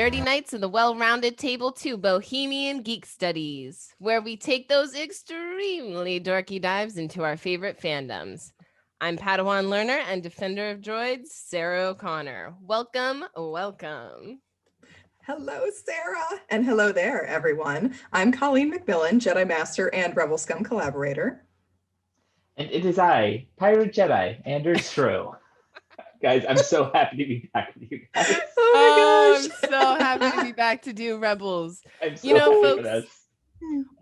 Nerdy Knights and the well-rounded table to Bohemian Geek Studies, where we take those extremely dorky dives into our favorite fandoms. I'm Padawan learner and defender of droids, Sarah O'Connor. Welcome, welcome. Hello, Sarah, and hello there, everyone. I'm Colleen McMillan, Jedi Master and Rebel Scum collaborator. And it is I, Pirate Jedi, Anders Shrew. Guys, I'm so happy to be back with you guys. Oh my gosh. I'm so happy to be back to do Rebels. I'm so happy folks, for this.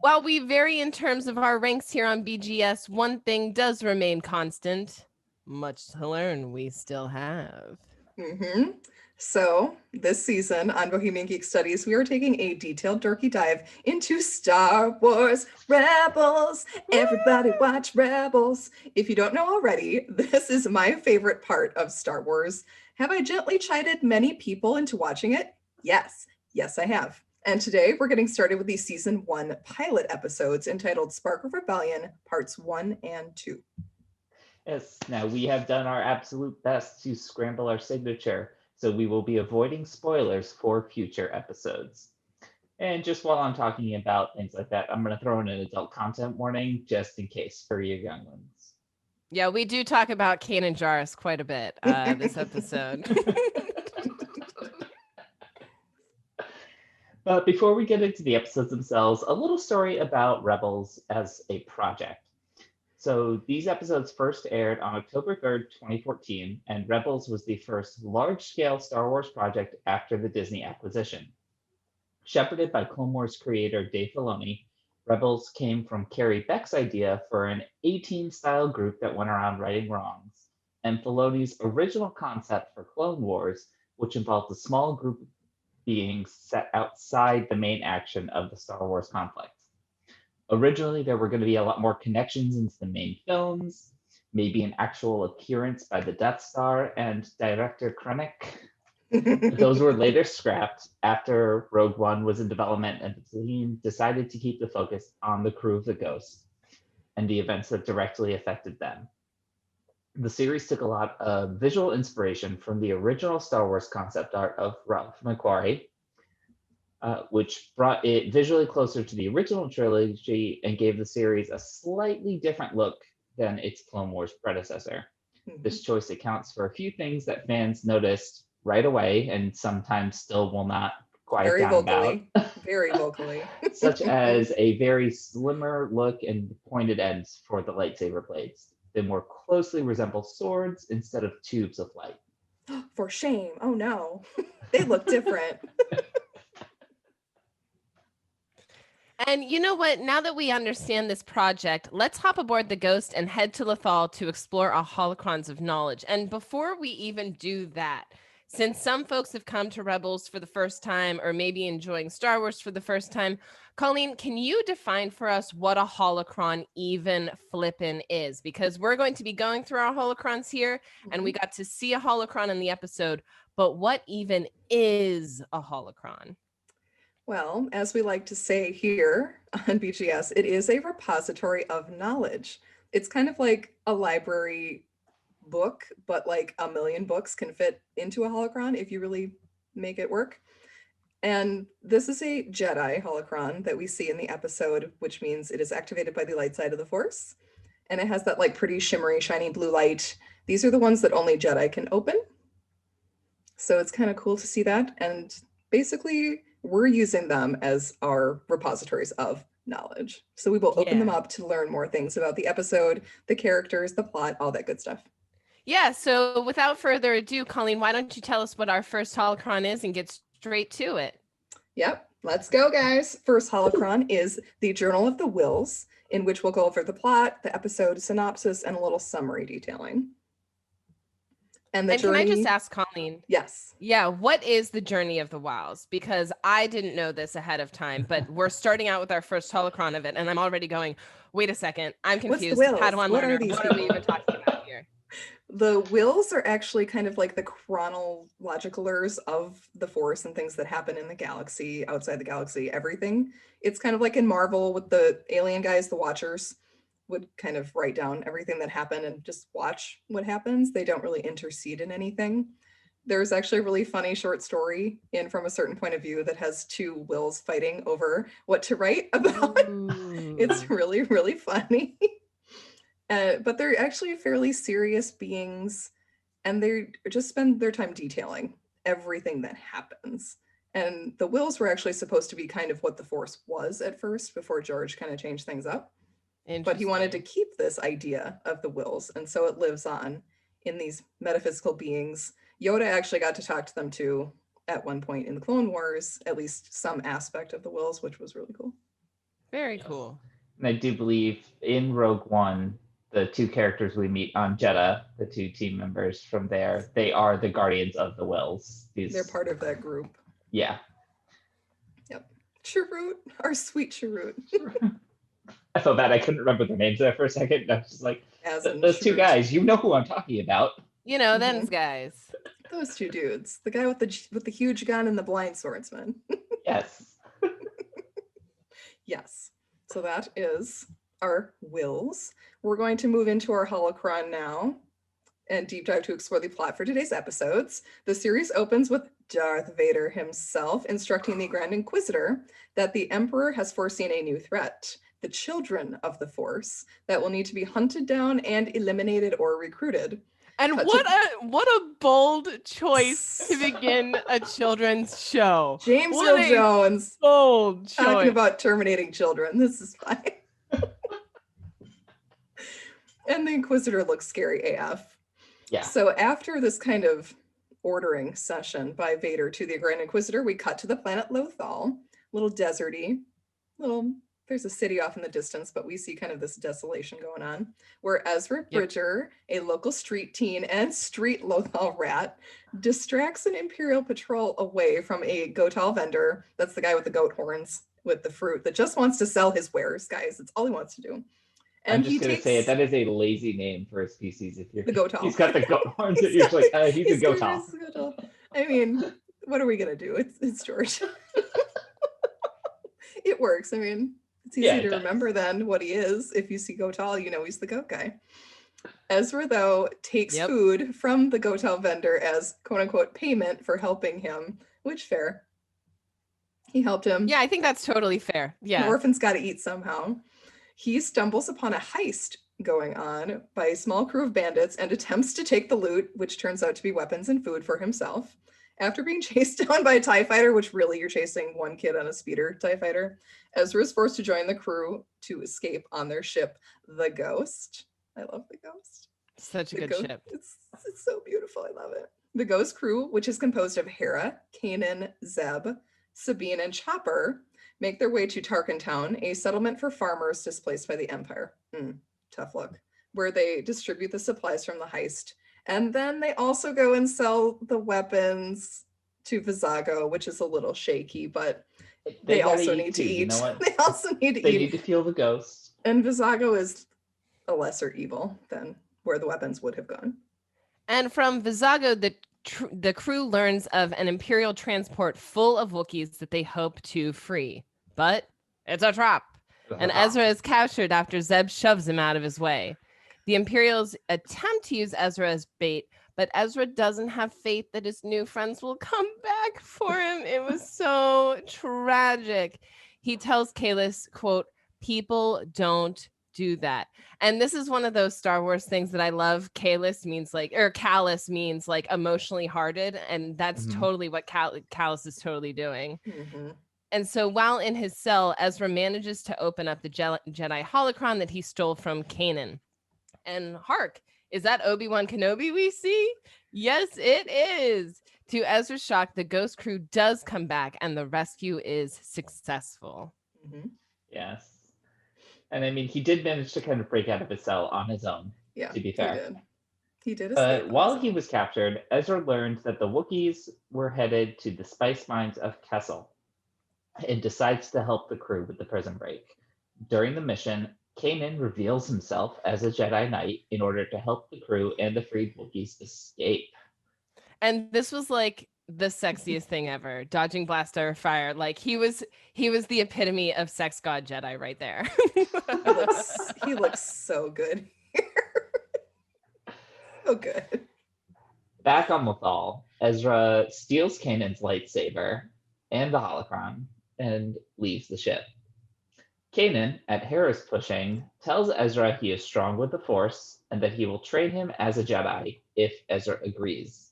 While we vary in terms of our ranks here on BGS, one thing does remain constant. Much to learn we still have. So this season on Bohemian Geek Studies, we are taking a detailed dorky dive into Star Wars Rebels. Everybody watch Rebels. If you don't know already, this is my favorite part of Star Wars. Have I gently chided many people into watching it? Yes, I have. And today we're getting started with the season 1 pilot episodes entitled Spark of Rebellion, parts 1 and 2. Yes, now we have done our absolute best to scramble our signature, so we will be avoiding spoilers for future episodes. And just while I'm talking about things like that, I'm going to throw in an adult content warning just in case for your young ones. Yeah, we do talk about Kanan Jarrus quite a bit this episode. But before we get into the episodes themselves, a little story about Rebels as a project. So these episodes first aired on October 3rd, 2014, and Rebels was the first large-scale Star Wars project after the Disney acquisition. Shepherded by Clone Wars creator Dave Filoni, Rebels came from Carrie Beck's idea for an A-Team-style group that went around righting wrongs, and Filoni's original concept for Clone Wars, which involved a small group of beings set outside the main action of the Star Wars conflict. Originally, there were going to be a lot more connections into the main films, maybe an actual appearance by the Death Star and director Krennic. Those were later scrapped after Rogue One was in development, and the team decided to keep the focus on the crew of the Ghost and the events that directly affected them. The series took a lot of visual inspiration from the original Star Wars concept art of Ralph McQuarrie, which brought it visually closer to the original trilogy and gave the series a slightly different look than its Clone Wars predecessor. This choice accounts for a few things that fans noticed right away and sometimes still will not quiet down about. Very vocally. Such as a very slimmer look and pointed ends for the lightsaber blades. They more closely resemble swords instead of tubes of light. For shame. Oh no. They look different. And you know what? Now that we understand this project, let's hop aboard the Ghost and head to Lothal to explore our holocrons of knowledge. And before we even do that, since some folks have come to Rebels for the first time or maybe enjoying Star Wars for the first time, Colleen, can you define for us what a holocron even flippin' is? Because we're going to be going through our holocrons here, and we got to see a holocron in the episode, but what even is a holocron? Well, as we like to say here on BGS, it is a repository of knowledge. It's kind of like a library book, but like a million books can fit into a holocron if you really make it work. And this is a Jedi holocron that we see in the episode, which means it is activated by the light side of the Force. And it has that like pretty shimmery, shiny blue light. These are the ones that only Jedi can open. So it's kind of cool to see that. And basically, we're using them as our repositories of knowledge. So we will open them up to learn more things about the episode, the characters, the plot, all that good stuff. Yeah, so without further ado, Colleen, why don't you tell us what our first holocron is and get straight to it? Yep, let's go, guys. First holocron is the Journal of the Wills, in which we'll go over the plot, the episode synopsis, and a little summary detailing. And can I just ask Colleen? Yes. Yeah, what is the Journey of the Wilds? Because I didn't know this ahead of time, but we're starting out with our first holocron of it, and I'm already going, wait a second, I'm confused. Padawan learner, what are we even talking about here? The wills are actually kind of like the chronologicalers of the Force and things that happen in the galaxy, outside the galaxy, everything. It's kind of like in Marvel with the alien guys, the Watchers would kind of write down everything that happened and just watch what happens. They don't really intercede in anything. There's actually a really funny short story in From a Certain Point of View that has two wills fighting over what to write about. It's really, really funny. But they're actually fairly serious beings, and they just spend their time detailing everything that happens. And the wills were actually supposed to be kind of what the Force was at first, before George kind of changed things up. But he wanted to keep this idea of the wills, and so it lives on in these metaphysical beings. Yoda actually got to talk to them too at one point in the Clone Wars, at least some aspect of the wills, which was really cool. Very cool. And I do believe in Rogue One, the two characters we meet on Jeddah, the two team members from there, they are the guardians of the wills. They're part of that group. Yeah. Yep. Chirrut, our sweet Chirrut. I felt bad I couldn't remember their names there for a second. I was just like, those two guys, you know who I'm talking about. You know, them's guys. Those two dudes. The guy with the huge gun and the blind swordsman. Yes. Yes. So that is our wills. We're going to move into our holocron now and deep dive to explore the plot for today's episodes. The series opens with Darth Vader himself instructing the Grand Inquisitor that the Emperor has foreseen a new threat, the children of the Force, that will need to be hunted down and eliminated or recruited. And what a bold choice to begin a children's show. James Earl Jones. Bold choice. Talking about terminating children. This is fine. And the Inquisitor looks scary AF. Yeah. So after this kind of ordering session by Vader to the Grand Inquisitor, we cut to the planet Lothal, little deserty, there's a city off in the distance, but we see kind of this desolation going on, where Ezra Bridger, a local street teen and street Lothal rat, distracts an Imperial patrol away from a Gotal vendor. That's the guy with the goat horns with the fruit that just wants to sell his wares, guys. That's all he wants to do. And I'm just going to say it. That is a lazy name for a species. If you're the Gotal. He's got the goat horns. That you're like, he's a Gotal. I mean, what are we going to do? It's George. It works. I mean, it's easy to remember then what he is. If you see Gotal, you know he's the goat guy. Ezra, though, takes food from the Gotal vendor as quote-unquote payment for helping him, which fair. He helped him. Yeah, I think that's totally fair. Yeah. The orphan's got to eat somehow. He stumbles upon a heist going on by a small crew of bandits and attempts to take the loot, which turns out to be weapons and food for himself. After being chased down by a TIE fighter, which really you're chasing one kid on a speeder TIE fighter, Ezra is forced to join the crew to escape on their ship, the Ghost. I love the Ghost. Such a good ship. It's so beautiful. I love it. The Ghost crew, which is composed of Hera, Kanan, Zeb, Sabine, and Chopper, make their way to Tarkin Town, a settlement for farmers displaced by the Empire. Tough luck. Where they distribute the supplies from the heist. And then they also go and sell the weapons to Vizago, which is a little shaky, but they also need to eat. You know what? They also need to eat. They need to feel the ghost. And Vizago is a lesser evil than where the weapons would have gone. And from Vizago, the crew learns of an Imperial transport full of Wookiees that they hope to free. But it's a trap. And Ezra is captured after Zeb shoves him out of his way. The Imperials attempt to use Ezra as bait, but Ezra doesn't have faith that his new friends will come back for him. It was so tragic. He tells Kalis, quote, "People don't do that." And this is one of those Star Wars things that I love. Callous means like emotionally hearted. And that's totally what Callous is totally doing. And so while in his cell, Ezra manages to open up the Jedi holocron that he stole from Kanan. And hark, is that Obi-Wan Kenobi we see? Yes, it is. To Ezra's shock, the Ghost crew does come back and the rescue is successful. Yes. And I mean, he did manage to kind of break out of his cell on his own, to be fair. He did. While he was captured, Ezra learned that the Wookiees were headed to the spice mines of Kessel and decides to help the crew with the prison break. During the mission, Kanan reveals himself as a Jedi Knight in order to help the crew and the freed Wookiees escape. And this was like the sexiest thing ever, dodging blast or fire. Like he was the epitome of sex god Jedi right there. he looks so good here. So good. Back on Lothal, Ezra steals Kanan's lightsaber and the holocron and leaves the ship. Kanan, at Hera's pushing, tells Ezra he is strong with the Force and that he will train him as a Jedi if Ezra agrees.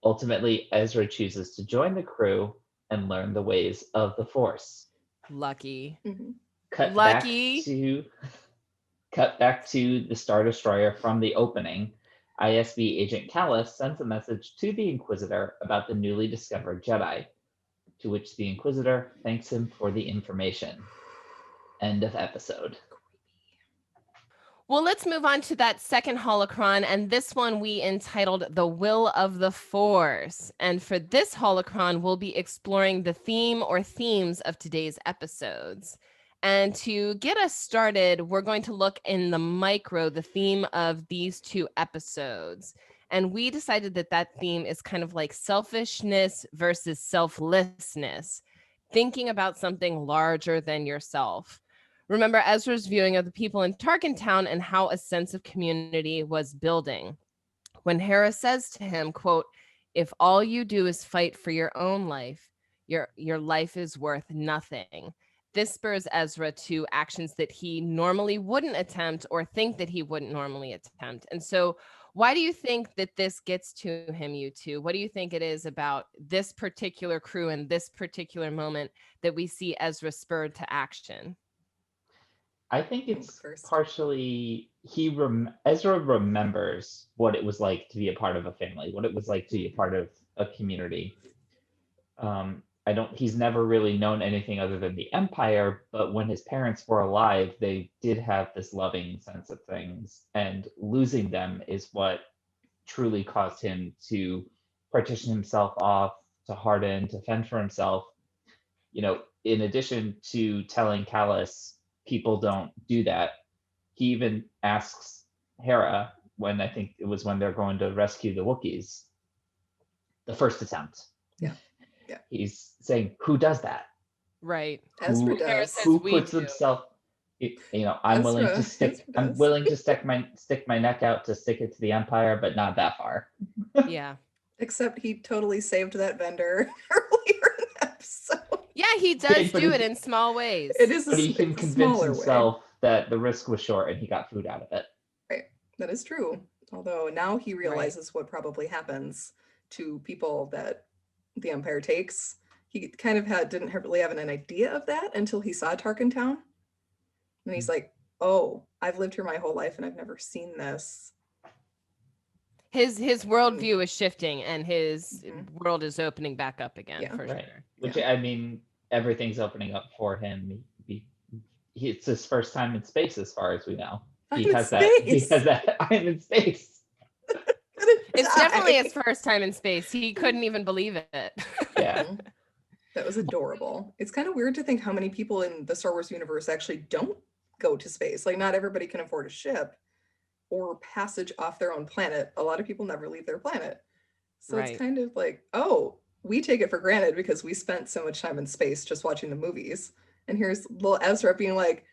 Ultimately, Ezra chooses to join the crew and learn the ways of the Force. Lucky. Mhm. Cut back to the Star Destroyer from the opening. ISB agent Callus sends a message to the Inquisitor about the newly discovered Jedi, to which the Inquisitor thanks him for the information. End of episode. Well, let's move on to that second holocron, and this one we entitled The Will of the Force. And for this holocron, we'll be exploring the theme or themes of today's episodes. And to get us started, we're going to look in the micro, the theme of these two episodes. And we decided that that theme is kind of like selfishness versus selflessness, thinking about something larger than yourself. Remember Ezra's viewing of the people in Tarkin Town and how a sense of community was building. When Hera says to him, quote, "If all you do is fight for your own life, your life is worth nothing." This spurs Ezra to actions that he normally wouldn't attempt or think that he wouldn't normally attempt. And so why do you think that this gets to him, you two? What do you think it is about this particular crew and this particular moment that we see Ezra spurred to action? I think it's First. partially Ezra remembers what it was like to be a part of a family, what it was like to be a part of a community. He's never really known anything other than the Empire, but when his parents were alive, they did have this loving sense of things, and losing them is what truly caused him to partition himself off, to harden, to fend for himself. You know, in addition to telling Callus people don't do that, he even asks Hera when I think it was when they're going to rescue the Wookiees, the first attempt. Yeah. He's saying, who does that? Right. Ezra does. Who puts himself, I'm willing to stick my neck out to stick it to the Empire, but not that far. Yeah. Except he totally saved that vendor earlier in the episode. Yeah, he does do it in small ways. It is But he can convince himself that the risk was short and he got food out of it. Right. That is true. Although now he realizes what probably happens to people that the Empire takes. He kind of didn't really have an idea of that until he saw Tarkin Town. And he's like, oh, I've lived here my whole life and I've never seen this. His worldview is shifting and his world is opening back up again, for sure. Which, I mean, everything's opening up for him. It's his first time in space, as far as we know. He has that I'm in space. It's definitely his first time in space. He couldn't even believe it. Yeah. That was adorable. It's kind of weird to think how many people in the Star Wars universe actually don't go to space. Like, not everybody can afford a ship or passage off their own planet. A lot of people never leave their planet. So It's kind of like, oh, we take it for granted because we spent so much time in space just watching the movies. And here's little Ezra being like,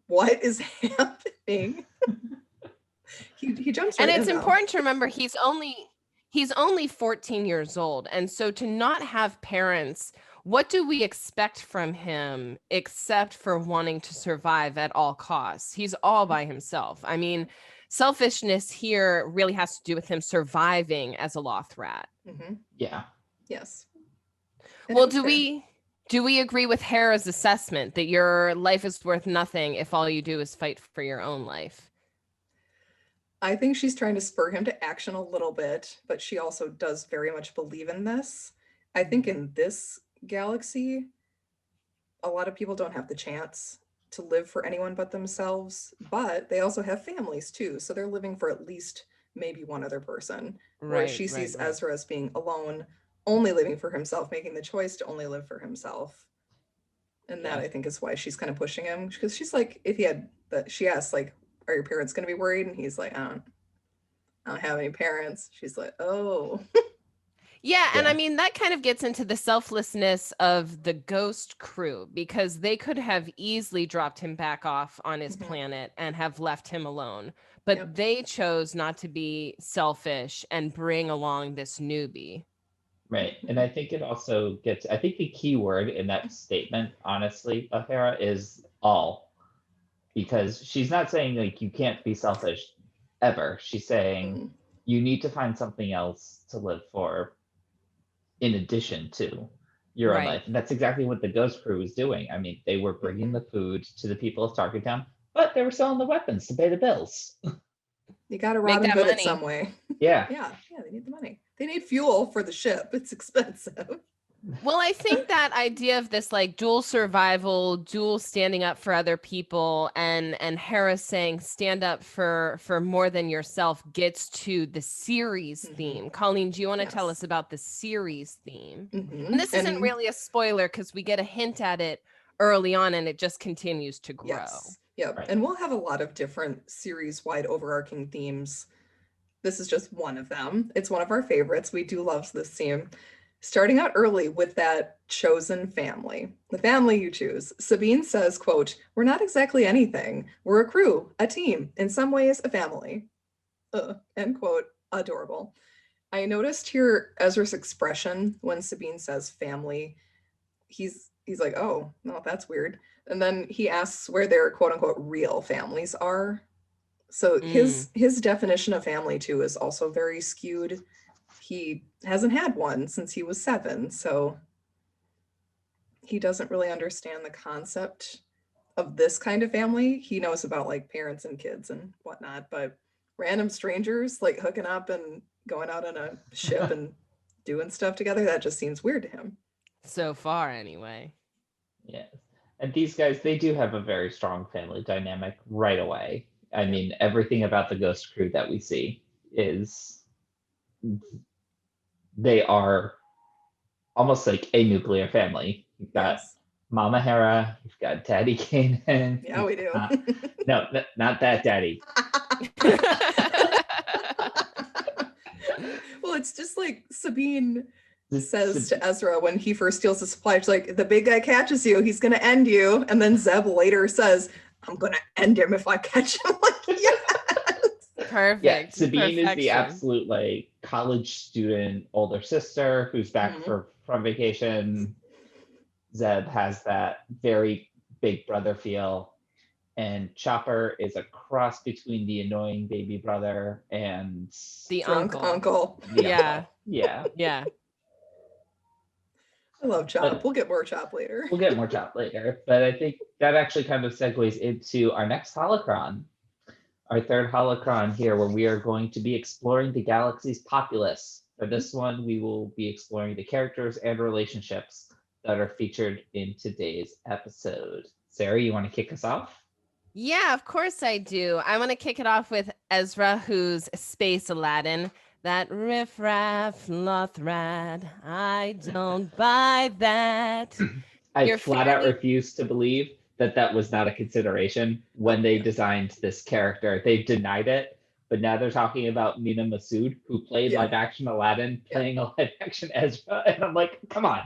what is happening? He jumps right in. And it's important to remember he's only 14 years old. And so to not have parents, what do we expect from him except for wanting to survive at all costs? He's all by himself. I mean, selfishness here really has to do with him surviving as a Lothrat. Mm-hmm. Yeah. Yes. Well, do we agree with Hera's assessment that your life is worth nothing if all you do is fight for your own life? I think she's trying to spur him to action a little bit, but she also does very much believe in this. I think in this galaxy, a lot of people don't have the chance to live for anyone but themselves, but they also have families too. So they're living for at least maybe one other person. Whereas she sees Ezra as being alone, only living for himself, making the choice to only live for himself. And that I think is why she's kind of pushing him, because she's like, she asks like, are your parents going to be worried? And he's like, I don't have any parents. She's like, oh. Yeah, and I mean, that kind of gets into the selflessness of the Ghost crew, because they could have easily dropped him back off on his planet and have left him alone. but Yep. they chose not to be selfish and bring along this newbie. Right. And I think it also gets, I think the key word in that statement, honestly, of Hera is all. Because she's not saying like you can't be selfish ever. She's saying you need to find something else to live for in addition to your own Right. life. And that's exactly what the Ghost Crew was doing. I mean, they were bringing the food to the people of Target Town, but they were selling the weapons to pay the bills. You got to Make Robin that Hood it money. some way. Yeah. Yeah, they need the money. They need fuel for the ship. It's expensive. Well, I think that idea of this like dual survival, dual standing up for other people, and Hera saying stand up for more than yourself gets to the series theme. Colleen, do you want to tell us about the series theme? And this isn't really a spoiler because we get a hint at it early on and it just continues to grow. Yes. Yep. Right. And we'll have a lot of different series-wide overarching themes. This is just one of them. It's one of our favorites. We do love this theme. Starting out early with that chosen family, the family you choose. Sabine says, quote, "We're not exactly anything. We're a crew, a team, in some ways a family." End quote. Adorable. I noticed here Ezra's expression when Sabine says family. He's like, oh, no, that's weird. And then he asks where their quote unquote real families are. So his definition of family too is also very skewed. He hasn't had one since he was 7, so he doesn't really understand the concept of this kind of family. He knows about like parents and kids and whatnot, but random strangers like hooking up and going out on a ship and doing stuff together, that just seems weird to him. So far, anyway. Yeah. And these guys, they do have a very strong family dynamic right away. I mean, everything about the Ghost Crew that we see is they are almost like a nuclear family. You've got Mama Hera, you've got Daddy Kanan. Yeah, we do. No, not that daddy. Well, it's just like Sabine says to Ezra when he first steals the supply, she's like, the big guy catches you, he's going to end you. And then Zeb later says, I'm going to end him if I catch him. Like, yes. Perfect. Yeah, Sabine is the absolute like college student older sister who's back from vacation. Zeb has that very big brother feel. And Chopper is a cross between the annoying baby brother and the drunk uncle. Yeah. Yeah. Yeah. I love Chop. We'll get more Chop later. We'll get more Chop later. But I think that actually kind of segues into our next Holocron. Our third Holocron here, where we are going to be exploring the galaxy's populace. For this one, we will be exploring the characters and relationships that are featured in today's episode. Sarah, you want to kick us off? Yeah, of course I do. I want to kick it off with Ezra, who's Space Aladdin. That riff-raff, Lothrad, I don't buy that. I flat out refuse to believe that was not a consideration when they designed this character. They denied it, but now they're talking about Nina Masood, who played live-action Aladdin, playing a live-action Ezra, and I'm like, come on.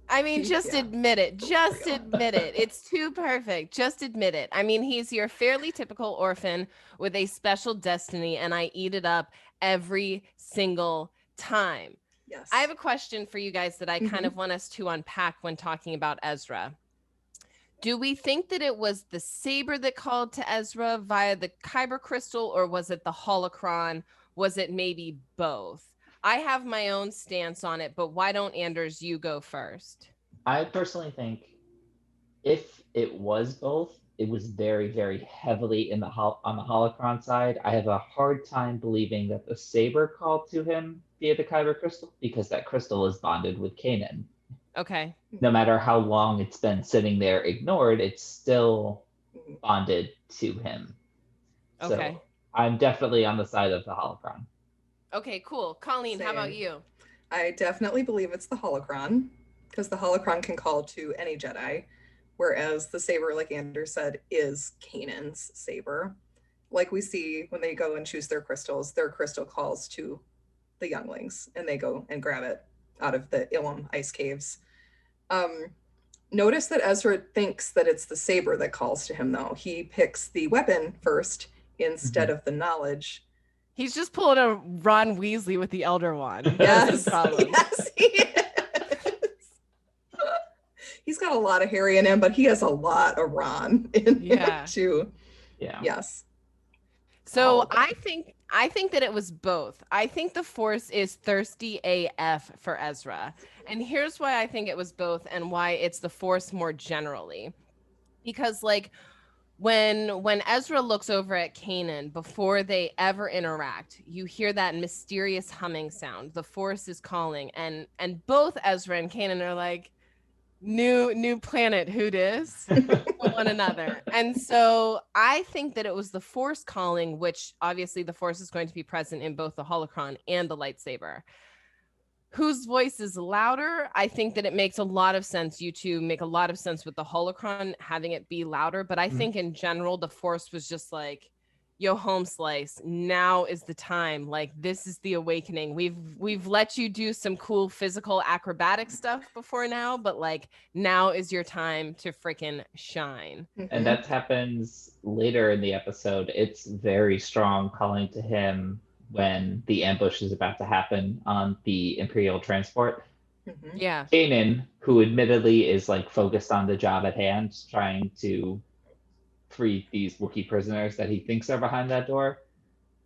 I mean, just admit it. Just admit it. It's too perfect. Just admit it. I mean, he's your fairly typical orphan with a special destiny, and I eat it up every single time. Yes. I have a question for you guys that I kind of want us to unpack when talking about Ezra. Do we think that it was the saber that called to Ezra via the kyber crystal, or was it the holocron? Was it maybe both? I have my own stance on it, but why don't Anders, you go first? I personally think if it was both, it was very, very heavily on the holocron side. I have a hard time believing that the saber called to him via the kyber crystal, because that crystal is bonded with Kanan. Okay. No matter how long it's been sitting there ignored, it's still bonded to him. Okay. So I'm definitely on the side of the holocron. Okay, cool. Colleen, how about you? I definitely believe it's the holocron, because the holocron can call to any Jedi, whereas the saber, like Anders said, is Kanan's saber. Like we see when they go and choose their crystals, their crystal calls to the younglings, and they go and grab it out of the Ilum ice caves. Notice that Ezra thinks that it's the saber that calls to him, though. He picks the weapon first, instead of the knowledge. He's just pulling a Ron Weasley with the Elder Wand. Yes, That's his problem. yes, he is. He's got a lot of Harry in him, but he has a lot of Ron in him too. Yeah. Yes. So I think that it was both. I think the Force is thirsty AF for Ezra. And here's why I think it was both and why it's the Force more generally. Because like when Ezra looks over at Kanan before they ever interact, you hear that mysterious humming sound. The Force is calling, and both Ezra and Kanan are like, new planet, who dis? One another. And so I think that it was the Force calling, which obviously the Force is going to be present in both the Holocron and the lightsaber. Whose voice is louder? I think that it makes a lot of sense. You two make a lot of sense with the Holocron having it be louder, but I think in general the Force was just like, yo, home slice, now is the time. Like, this is the awakening. We've let you do some cool physical acrobatic stuff before now, but like, now is your time to freaking shine. And that happens later in the episode. It's very strong calling to him when the ambush is about to happen on the Imperial transport. Yeah. Kanan, who admittedly is like focused on the job at hand, trying to free these Wookiee prisoners that he thinks are behind that door,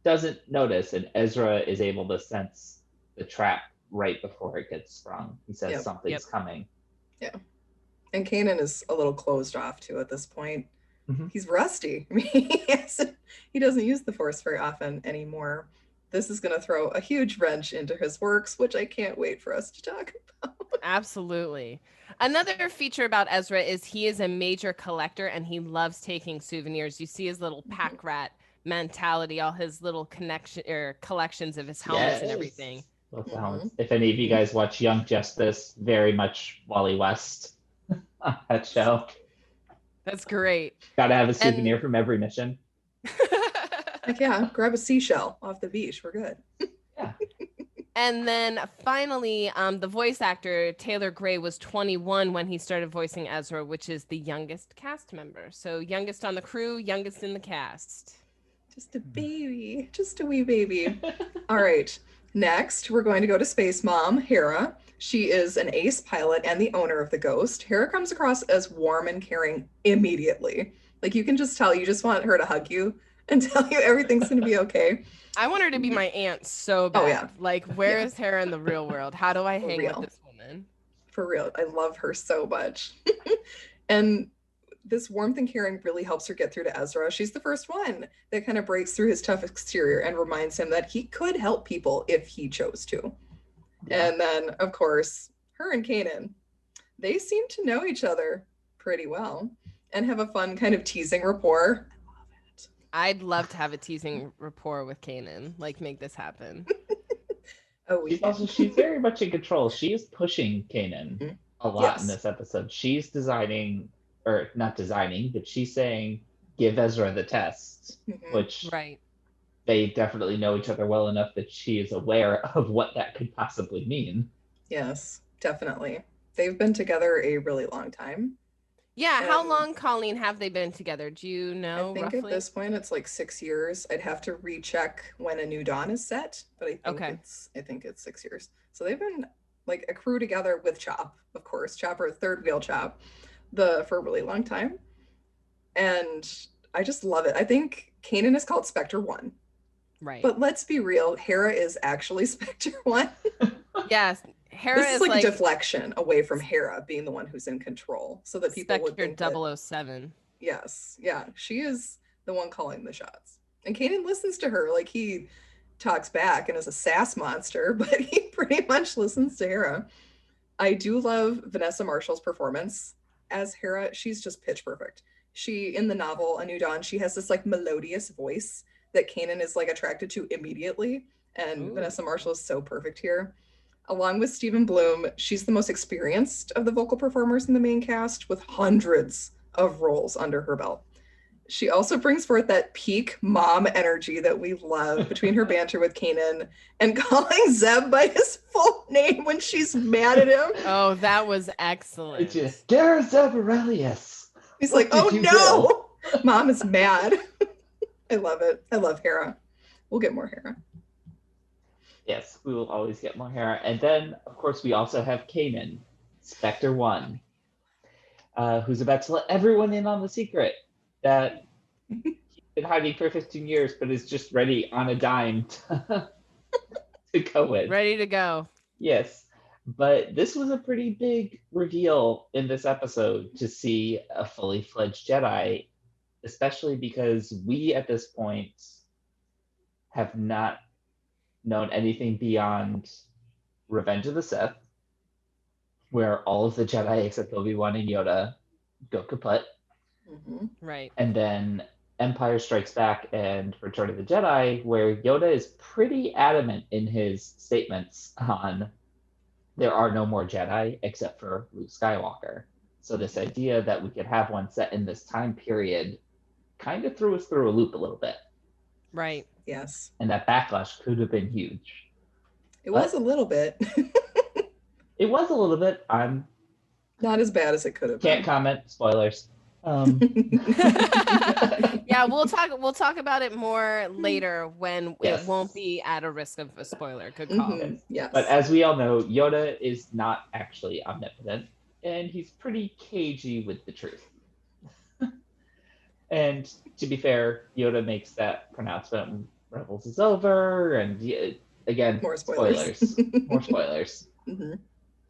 doesn't notice, and Ezra is able to sense the trap right before it gets sprung. He says something's coming. Yeah. And Kanan is a little closed off too at this point. He's rusty. I mean, he doesn't use the Force very often anymore. This is going to throw a huge wrench into his works, which I can't wait for us to talk about. Absolutely. Another feature about Ezra is he is a major collector and he loves taking souvenirs. You see his little pack rat mentality, all his little collections of his helmets and everything. If any of you guys watch Young Justice, very much Wally West on that show. That's great. Gotta have a souvenir from every mission. Heck yeah, grab a seashell off the beach. We're good. Yeah. And then finally, the voice actor, Taylor Gray, was 21 when he started voicing Ezra, which is the youngest cast member. So youngest on the crew, youngest in the cast. Just a baby, just a wee baby. All right, next we're going to go to Space Mom, Hera. She is an ace pilot and the owner of the Ghost. Hera comes across as warm and caring immediately. Like, you can just tell, you just want her to hug you and tell you everything's going to be okay. I want her to be my aunt so bad. Oh, yeah. Like, where is Hera in the real world? How do I hang with this woman? For real. I love her so much. And this warmth and caring really helps her get through to Ezra. She's the first one that kind of breaks through his tough exterior and reminds him that he could help people if he chose to. Yeah. And then, of course, her and Kanan, they seem to know each other pretty well and have a fun kind of teasing rapport. I'd love to have a teasing rapport with Kanan. Like, make this happen. She's very much in control. She is pushing Kanan a lot in this episode. She's designing, or not designing, but she's saying, give Ezra the test, which they definitely know each other well enough that she is aware of what that could possibly mean. Yes, definitely. They've been together a really long time. Yeah, how long, Colleen, have they been together? Do you know? I think roughly? At this point it's like 6 years. I'd have to recheck when A New Dawn is set, but I think it's 6 years. So they've been like a crew together with Chop, of course, Chopper, third wheel Chop, for a really long time. And I just love it. I think Kanan is called Spectre 1. Right. But let's be real, Hera is actually Spectre 1. Yes. Hera this is like a deflection away from Hera being the one who's in control, so that people would think Spectre 007. Yes, yeah, she is the one calling the shots. And Kanan listens to her, like he talks back and is a sass monster, but he pretty much listens to Hera. I do love Vanessa Marshall's performance as Hera. She's just pitch perfect. She, in the novel A New Dawn, she has this like melodious voice that Kanan is like attracted to immediately, and Vanessa Marshall is so perfect here. Along with Stephen Bloom, she's the most experienced of the vocal performers in the main cast, with hundreds of roles under her belt. She also brings forth that peak mom energy that we love between her banter with Kanan and calling Zeb by his full name when she's mad at him. Oh, that was excellent. Dear Zeb Aurelius. He's like, oh no, Mom is mad. I love it. I love Hera. We'll get more Hera. Yes, we will always get more Hera. And then, of course, we also have Kanan, Spectre 1, who's about to let everyone in on the secret that he's been hiding for 15 years, but is just ready on a dime to go with. Ready to go. Yes. But this was a pretty big reveal in this episode to see a fully fledged Jedi, especially because we at this point have not known anything beyond Revenge of the Sith, where all of the Jedi except Obi-Wan and Yoda go kaput. Mm-hmm. Right. And then Empire Strikes Back and Return of the Jedi, where Yoda is pretty adamant in his statements on there are no more Jedi except for Luke Skywalker. So this idea that we could have one set in this time period kind of threw us through a loop a little bit. Right. Yes. And that backlash could have been huge. It was a little bit. It was a little bit. I'm not as bad as it could have can't been. comment. Spoilers. Yeah, we'll talk about it more later when Yes. it won't be at a risk of a spoiler. Good call. Mm-hmm. Yes. But as we all know, Yoda is not actually omnipotent, and he's pretty cagey with the truth. And to be fair, Yoda makes that pronouncement when Rebels is over, and again, more spoilers. More spoilers. Mm-hmm.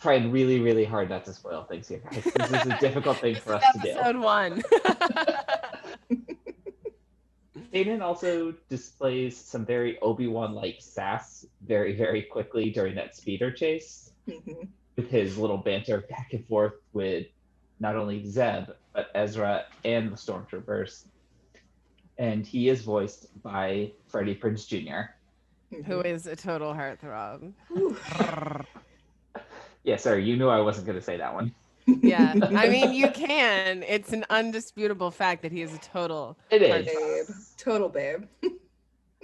Trying really, really hard not to spoil things here, guys. This is a difficult thing for us to do. Episode 1. Kanan also displays some very Obi-Wan-like sass very, very quickly during that speeder chase, Mm-hmm. with his little banter back and forth with not only Zeb, but Ezra and the Stormtroopers. And he is voiced by Freddie Prinze Jr. Who is a total heartthrob. Yeah, sorry, you knew I wasn't going to say that one. Yeah, I mean, you can. It's an undisputable fact that he is a total It is. heartthrob. Babe. Total babe.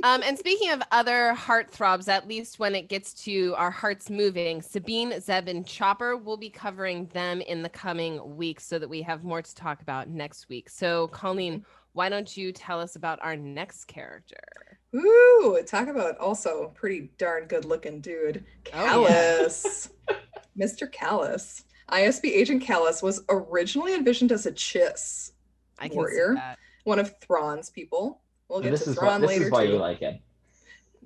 And speaking of other heartthrobs, at least when it gets to our hearts moving, Sabine, Zeb, and Chopper will be covering them in the coming weeks so that we have more to talk about next week. So, Colleen, why don't you tell us about our next character? Ooh, talk about also pretty darn good looking dude. Callus. Mr. Callus. ISB Agent Callus was originally envisioned as a Chiss warrior, one of Thrawn's people. We'll get to Thrawn later. This is why too. You like him.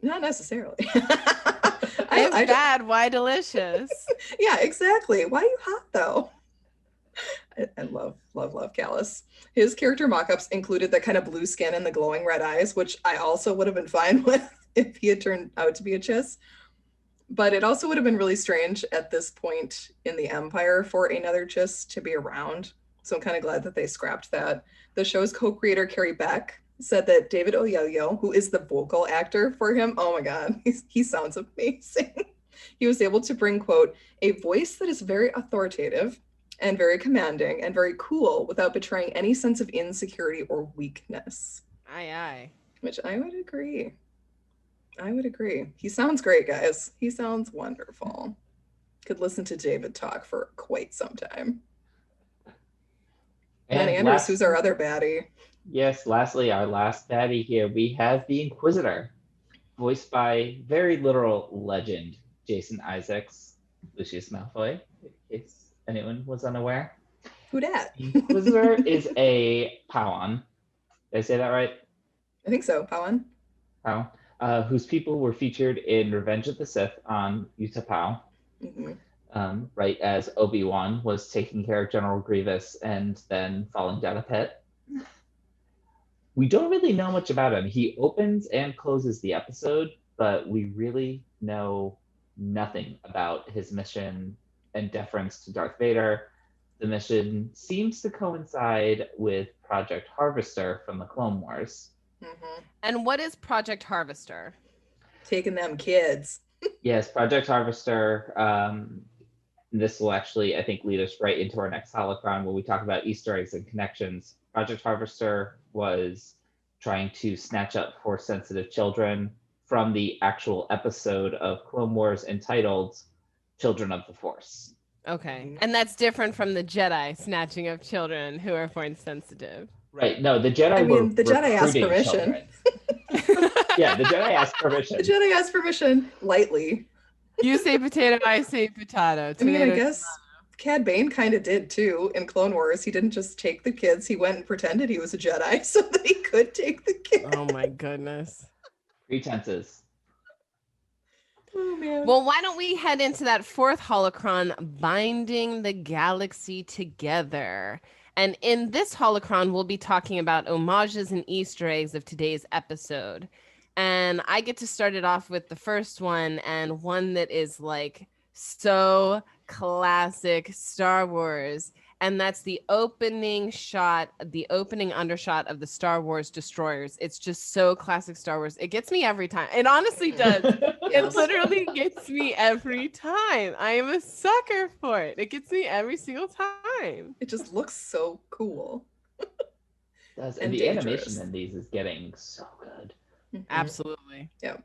Not necessarily. If bad, why delicious? Yeah, exactly. Why are you hot though? I love Callus. His character mock-ups included that kind of blue skin and the glowing red eyes, which I also would have been fine with if he had turned out to be a Chiss. But it also would have been really strange at this point in the Empire for another Chiss to be around. So I'm kind of glad that they scrapped that. The show's co-creator, Carrie Beck, said that David Oyelowo, who is the vocal actor for him, oh my God, he sounds amazing. He was able to bring, quote, a voice that is very authoritative and very commanding and very cool without betraying any sense of insecurity or weakness. Aye, aye. Which I would agree. He sounds great, guys. He sounds wonderful. Could listen to David talk for quite some time. And Anders, who's our other baddie. Yes, lastly, our last baddie here, we have the Inquisitor, voiced by very literal legend Jason Isaacs, Lucius Malfoy, in case anyone was unaware. Who dat? The Inquisitor is a Padawan. Did I say that right? I think so, Padawan. Padawan. Whose people were featured in Revenge of the Sith on Utapau, right as Obi-Wan was taking care of General Grievous and then falling down a pit. We don't really know much about him. He opens and closes the episode, but we really know nothing about his mission and deference to Darth Vader. The mission seems to coincide with Project Harvester from the Clone Wars. And what is Project Harvester? Taking them kids. Yes, Project Harvester. This will actually, I think, lead us right into our next Holocron when we talk about Easter eggs and connections. Project Harvester was trying to snatch up Force-sensitive children from the actual episode of Clone Wars entitled Children of the Force. Okay. And that's different from the Jedi snatching of children who are Force sensitive. Right. No, the Jedi I mean, the were Jedi asked recruiting permission. children. Yeah, the Jedi asked permission. The Jedi asked permission lightly. You say potato, I say potato. I mean, I Tomato, guess Cad Bane kind of did too in Clone Wars. He didn't just take the kids, he went and pretended he was a Jedi so that he could take the kids. Oh my goodness. Pretenses. Oh man. Well, why don't we head into that fourth holocron, binding the galaxy together? And in this holocron, we'll be talking about homages and Easter eggs of today's episode. And I get to start it off with the first one, and one that is like so classic Star Wars. And that's the opening shot, the opening undershot of the Star Wars destroyers. It's just so classic Star Wars. It gets me every time. It honestly does. It literally gets me every time. I am a sucker for it. It gets me every single time. It just looks so cool. And And the dangerous. animation in these is getting so good. Mhm. Absolutely. Yeah.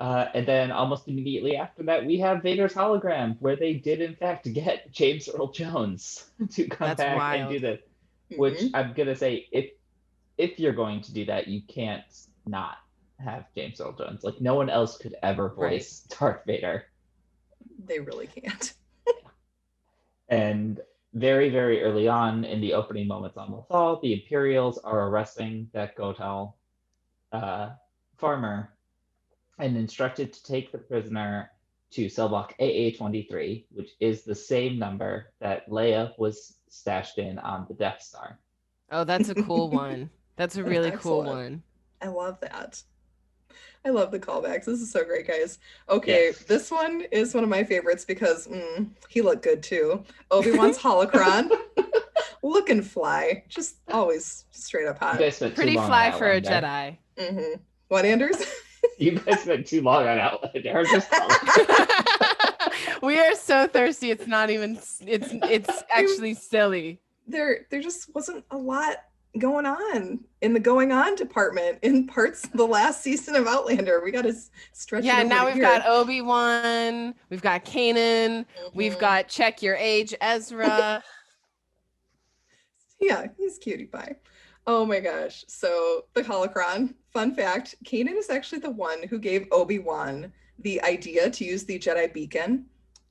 And then almost immediately after that, we have Vader's hologram, where they did in fact get James Earl Jones to come That's back wild. and do this. Which Mhm. I'm gonna say, if you're going to do that, you can't not have James Earl Jones. Like no one else could ever voice Darth Vader. They really can't. And very, very early on in the opening moments on Lothal, the Imperials are arresting that Gotal farmer and instructed to take the prisoner to cell block AA-23, which is the same number that Leia was stashed in on the Death Star. Oh, that's a cool one. That's a really cool Excellent. one. I love that. I love the callbacks. This is so great, guys. Okay, Yes. this one is one of my favorites because he looked good too. Obi-Wan's holocron. Looking fly. Just always straight up You hot. guys spent too Pretty long fly on for a Outlander. Jedi. What, Anders? You guys spent too long on Outlander. We are so thirsty. It's not even. It's actually silly. There just wasn't a lot going on in the going on department in parts of the last season of Outlander. We got to stretch. Yeah, it over now to we've here. got Obi-Wan, we've got Kanan, we've Mhm. got check your age Ezra. Yeah, he's cutie pie. Oh my gosh. So the holocron, fun fact, Kanan is actually the one who gave Obi-Wan the idea to use the Jedi beacon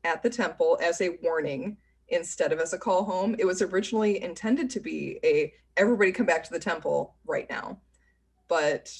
at the temple as a warning instead of as a call home. It was originally intended to be a everybody come back to the temple right now. But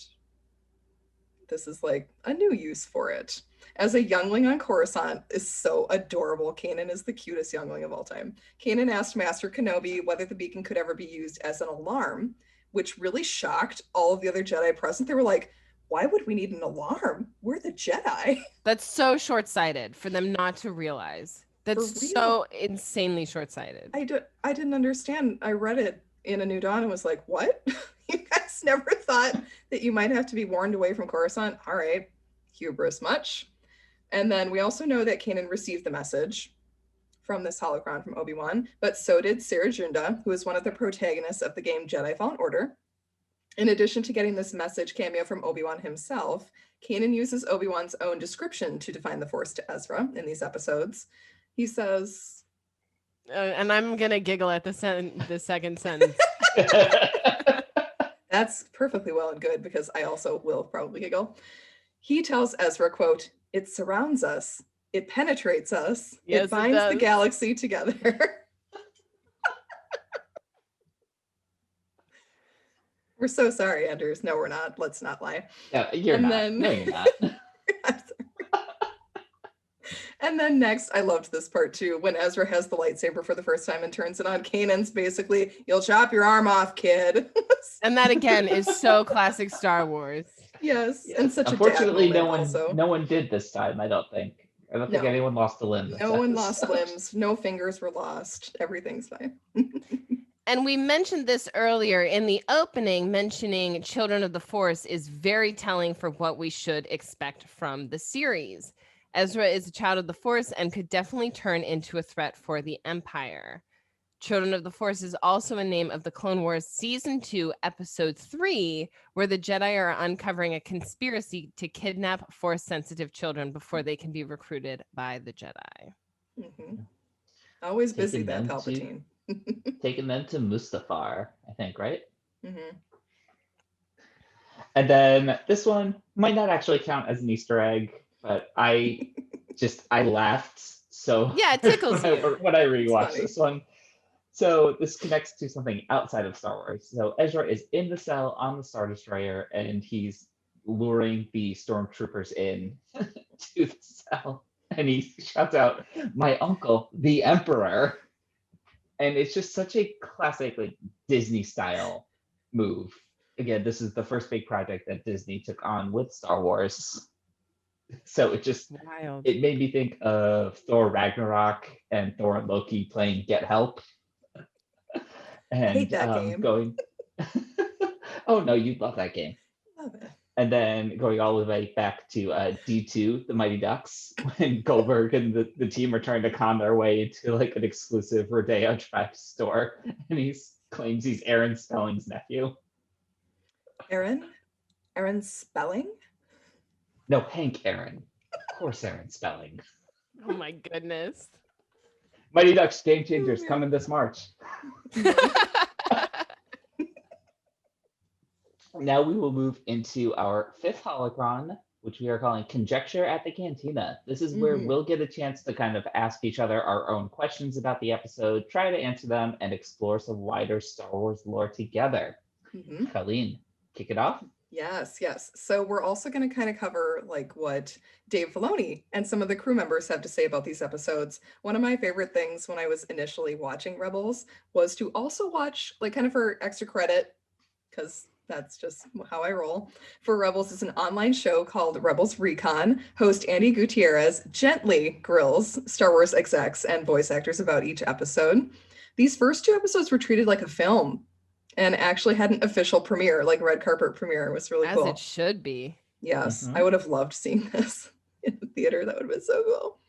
this is like a new use for it. As a youngling on Coruscant is so adorable. Kanan is the cutest youngling of all time. Kanan asked Master Kenobi whether the beacon could ever be used as an alarm, which really shocked all of the other Jedi present. They were like, why would we need an alarm? We're the Jedi. That's so short-sighted for them not to realize. That's For real. so insanely short-sighted. I didn't understand. I read it in A New Dawn and was like, what? You guys never thought that you might have to be warned away from Coruscant? All right, hubris much. And then we also know that Kanan received the message from this holocron from Obi-Wan, but so did Sarah Junda, who is one of the protagonists of the game Jedi Fallen Order. In addition to getting this message cameo from Obi-Wan himself, Kanan uses Obi-Wan's own description to define the Force to Ezra in these episodes. He says, And I'm gonna giggle at the second sentence. that's perfectly well and good because I also will probably giggle. He tells Ezra, quote, "It surrounds us. It penetrates us. Yes, it it binds the does. galaxy together." We're so sorry, Anders. No, we're not. Let's not lie. Yeah, you're And not. then- No, you're not. And then next, I loved this part too, when Ezra has the lightsaber for the first time and turns it on. Kanan's basically, "You'll chop your arm off, kid." And that again is so classic Star Wars. Yes, Yes. and such Unfortunately, a dad moment also. no one did this time. I don't think. I don't think No. anyone lost a limb. this No one lost episode. limbs. No fingers were lost. Everything's fine. And we mentioned this earlier in the opening, mentioning Children of the Force is very telling for what we should expect from the series. Ezra is a child of the Force and could definitely turn into a threat for the Empire. Children of the Force is also a name of the Clone Wars Season 2, Episode 3, where the Jedi are uncovering a conspiracy to kidnap Force-sensitive children before they can be recruited by the Jedi. Mhm. Always busy, Taking that them to- Palpatine. taking them to Mustafar, I think, right? Mhm. And then this one might not actually count as an Easter egg, but I laughed so Yeah, it hard tickles when you. when I It's rewatched funny. this one. So this connects to something outside of Star Wars. So Ezra is in the cell on the Star Destroyer, and he's luring the stormtroopers in to the cell, and he shouts out, "My uncle, the Emperor!" And it's just such a classic, like, Disney style move. Again, this is the first big project that Disney took on with Star Wars, so Wild. it made me think of Thor Ragnarok and Thor and Loki playing Get Help, Hate and that game. going, oh no, you love that game. Love it. And then going all the way back to D2, the Mighty Ducks, when Goldberg and the team are trying to con their way into like an exclusive Rodeo Drive store, and he claims he's Aaron Spelling's nephew. Aaron? Aaron Spelling? No, Hank Aaron. Of course, Aaron Spelling. Oh my goodness. Mighty Ducks Game Changers yeah. coming this March. Now we will move into our fifth holocron, which we are calling Conjecture at the Cantina. This is where we'll get a chance to kind of ask each other our own questions about the episode, try to answer them, and explore some wider Star Wars lore together. Colleen, kick it off. Yes. So we're also going to kind of cover like what Dave Filoni and some of the crew members have to say about these episodes. One of my favorite things when I was initially watching Rebels was to also watch, like, kind of for extra credit, because that's just how I roll. For Rebels is an online show called Rebels Recon. Host Andy Gutierrez gently grills Star Wars execs and voice actors about each episode. These first two episodes were treated like a film and actually had an official premiere, like red carpet premiere. It was really As cool. it should be. Yes, I would have loved seeing this in the theater. That would have been so cool.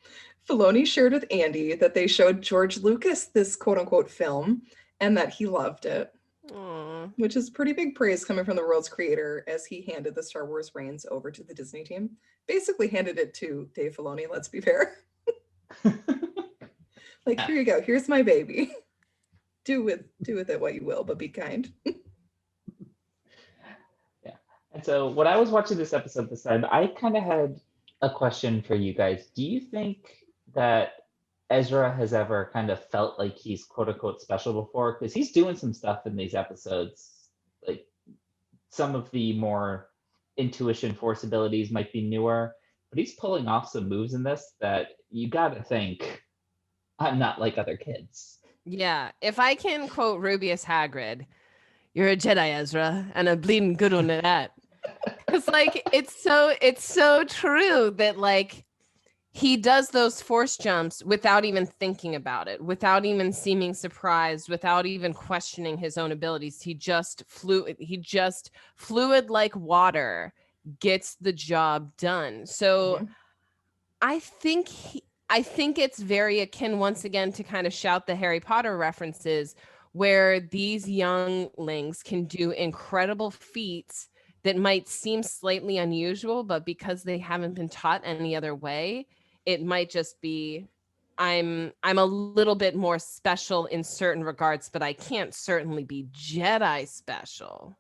Filoni shared with Andy that they showed George Lucas this quote unquote film and that he loved it. Aww. Which is pretty big praise coming from the world's creator, as he handed the Star Wars reins over to the Disney team. Basically handed it to Dave Filoni, let's be fair. Like, here you go, here's my baby. Do with it what you will, but be kind. Yeah. And so when I was watching this episode this time, I kind of had a question for you guys. Do you think that Ezra has ever kind of felt like he's quote unquote special before? Because he's doing some stuff in these episodes. Like, some of the more intuition force abilities might be newer, but he's pulling off some moves in this that you gotta think, I'm not like other kids. Yeah, if I can quote Rubius Hagrid, "You're a Jedi, Ezra, and a bleeding good one at that." Because like it's so true that like he does those force jumps without even thinking about it, without even seeming surprised, without even questioning his own abilities. He just fluid like water gets the job done. So I think it's very akin once again to kind of shout the Harry Potter references, where these younglings can do incredible feats that might seem slightly unusual, but because they haven't been taught any other way, it might just be, I'm a little bit more special in certain regards, but I can't certainly be Jedi special.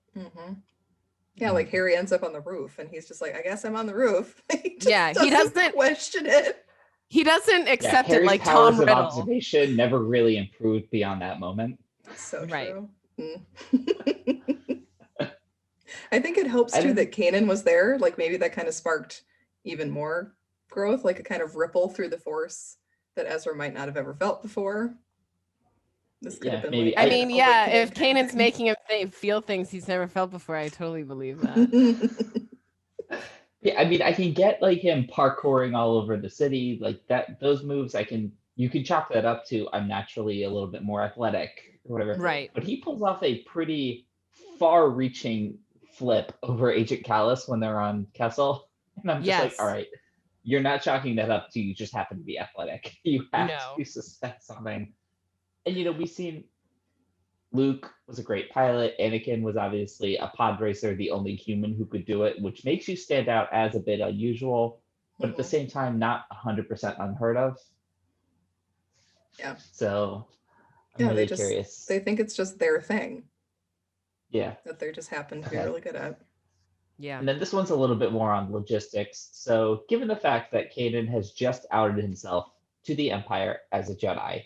Yeah, like Harry ends up on the roof and he's just like, I guess I'm on the roof. He doesn't question it. He doesn't accept it Harry's like powers Tom of Riddle. observation never really improved beyond that moment. So Right. true. I think it helps too that Kanan was there. Like, maybe that kind of sparked even more growth, like a kind of ripple through the force that Ezra might not have ever felt before. This could have been maybe. Like, I mean, yeah, if Kanan's making him feel things he's never felt before, I totally believe that. Yeah, I mean, I can get like him parkouring all over the city, like that. Those moves, you can chalk that up to I'm naturally a little bit more athletic or whatever. Right. But he pulls off a pretty far-reaching flip over Agent Callus when they're on Kessel, and I'm just like, all right, you're not chalking that up to you just happen to be athletic. You have to suspect something. And we've seen Luke was a great pilot. Anakin was obviously a pod racer, the only human who could do it, which makes you stand out as a bit unusual, but at the same time, not 100% unheard of. Yeah. So I'm Yeah, really curious. they think it's just their thing Yeah. that they just happen to be Okay. really good at. Yeah. And then this one's a little bit more on logistics. So, given the fact that Kanan has just outed himself to the Empire as a Jedi,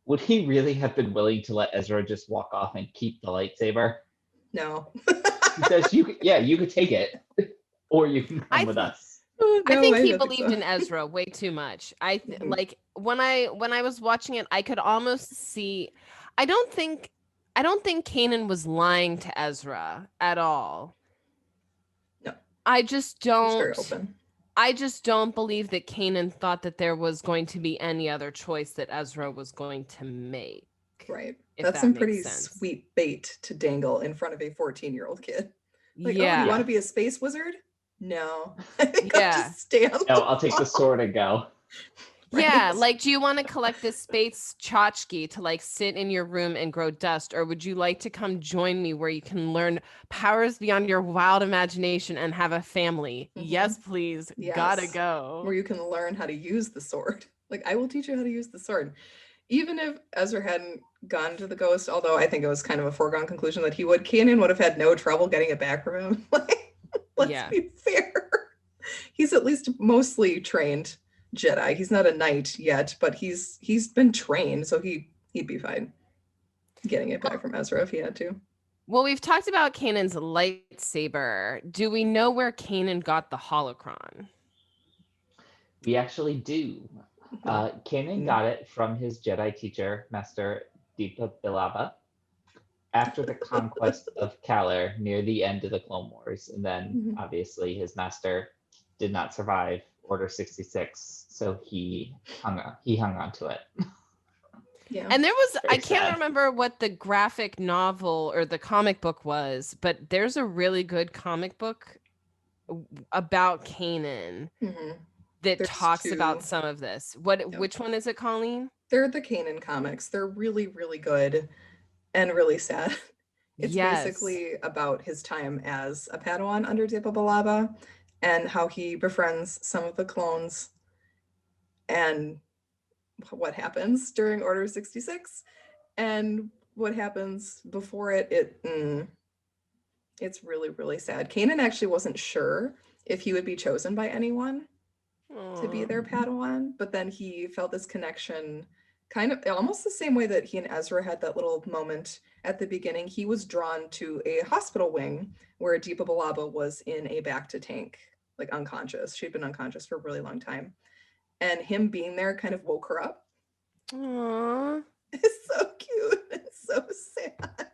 would he really have been willing to let Ezra just walk off and keep the lightsaber? No. He says, "You could take it, or you can come with us." I think he don't believed so. in Ezra way too much. Mhm. Like when I was watching it, I could almost see. I don't think Kanan was lying to Ezra at all. No. I just He's very don't. open. I just don't believe that Kanan thought that there was going to be any other choice that Ezra was going to make. Right. If That's that some makes pretty sense. sweet bait to dangle in front of a 14-year-old kid. Like, oh, Yeah. you want to be a space wizard? No. Go Yeah. just stay on No, the I'll take the wall. sword and go. Yeah, Right. like, do you want to collect this space tchotchke to like sit in your room and grow dust, or would you like to come join me where you can learn powers beyond your wild imagination and have a family? Mhm. Yes, please. Gotta Yes. go. Where you can learn how to use the sword. Like, I will teach you how to use the sword. Even if Ezra hadn't gone to the ghost, although I think it was kind of a foregone conclusion that he would, Kanan would have had no trouble getting it back from him. Like, let's Yeah. be fair. He's at least mostly trained Jedi. He's not a knight yet, but he's been trained, so he'd be fine getting it back from Ezra if he had to. Well, we've talked about Kanan's lightsaber. Do we know where Kanan got the holocron? We actually do. Kanan got it from his Jedi teacher, Master Deepa Bilaba, after the conquest of Kaler near the end of the Clone Wars. And then, obviously, his master did not survive Order 66, so he hung on to it. Yeah. And there was, Very I can't sad. remember what the graphic novel or the comic book was, but there's a really good comic book about Kanan Mhm. that There's talks two. about some of this. Which one is it, Colleen? They're the Kanan comics. They're really, really good and really sad. It's Yes. basically about his time as a Padawan under Deepa Billaba and how he befriends some of the clones and what happens during Order 66 and what happens before it. It's really, really sad. Kanan actually wasn't sure if he would be chosen by anyone to be their Padawan, but then he felt this connection kind of almost the same way that he and Ezra had that little moment at the beginning. He was drawn to a hospital wing where Deepa Billaba was in a bacta tank, like unconscious. She'd been unconscious for a really long time. And him being there kind of woke her up. Aww. It's so cute. It's so sad.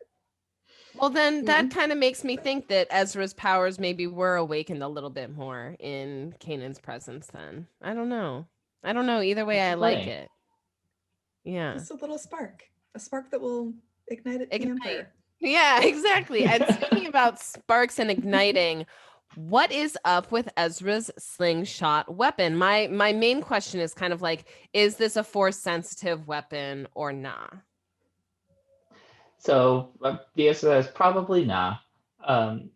Well, then that kind of makes me think that Ezra's powers maybe were awakened a little bit more in Kanan's presence then. I don't know. Either way, That's I the like thing. it. Yeah. Just a little spark. A spark that will ignite it to the Ignite. Empire. Yeah, exactly. And speaking about sparks and igniting, what is up with Ezra's slingshot weapon? My main question is kind of like, is this a force sensitive weapon or not? So the answer is probably not.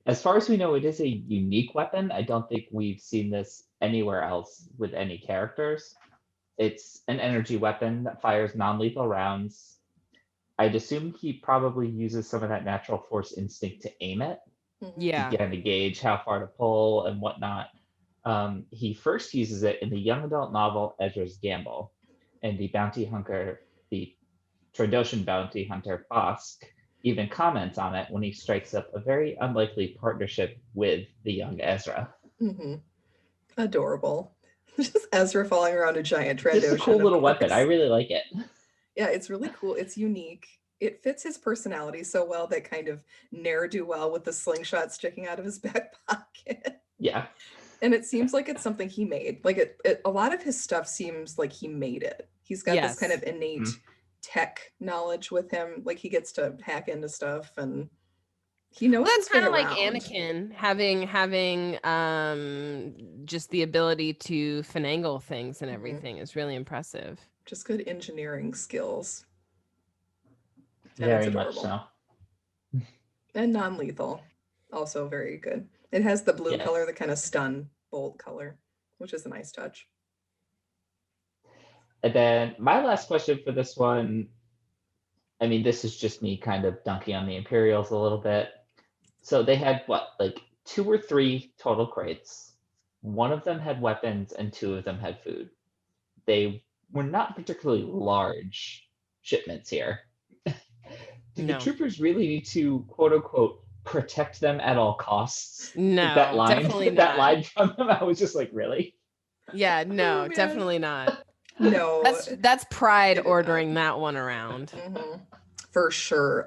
As far as we know, it is a unique weapon. I don't think we've seen this anywhere else with any characters. It's an energy weapon that fires non-lethal rounds. I'd assume he probably uses some of that natural force instinct to aim it, Yeah. to kind of gauge how far to pull and whatnot. He first uses it in the young adult novel Ezra's Gamble, and the Trandoshan bounty hunter Bosk even comments on it when he strikes up a very unlikely partnership with the young Ezra. Adorable. Just Ezra falling around a giant Trandoshan. Just a cool little weapon. I really like it. Yeah, it's really cool. It's unique. It fits his personality so well, that kind of ne'er-do-well with the slingshot sticking out of his back pocket. Yeah. And it seems like it's something he made. Like a lot of his stuff seems like he made it. He's got this kind of innate tech knowledge with him. Like he gets to hack into stuff and he knows. Well, that's kind of like Anakin having just the ability to finagle things and everything is really impressive. Just good engineering skills. Very much so. And non-lethal. Also very good. It has the blue color, the kind of stun bolt color, which is a nice touch. And then my last question for this one I mean, this is just me kind of dunking on the Imperials a little bit. So they had what, like 2 or 3 total crates. One of them had weapons and 2 of them had food. They were not particularly large shipments here. Did the No. troopers really need to, quote unquote, protect them at all costs? No, That line, definitely that not. line from them, I was just like, really? Yeah, no, Oh, man. definitely not. No, That's pride they did ordering that one around. for sure.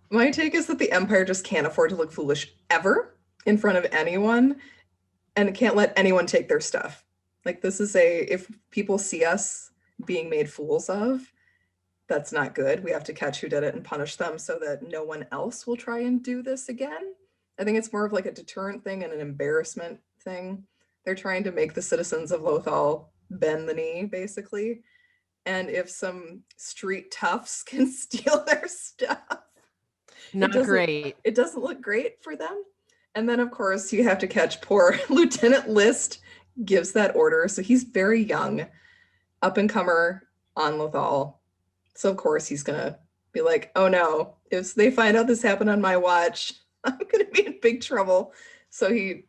My take is that the Empire just can't afford to look foolish ever in front of anyone, and can't let anyone take their stuff. Like, this is if people see us being made fools of, that's not good. We have to catch who did it and punish them so that no one else will try and do this again. I think it's more of like a deterrent thing and an embarrassment thing. They're trying to make the citizens of Lothal bend the knee, basically. And if some street toughs can steal their stuff, Not great. It doesn't look great for them. And then, of course, you have to catch poor Lieutenant List gives that order. So he's very young, up-and-comer on Lothal. So, of course, he's going to be like, oh, no, if they find out this happened on my watch, I'm going to be in big trouble. So he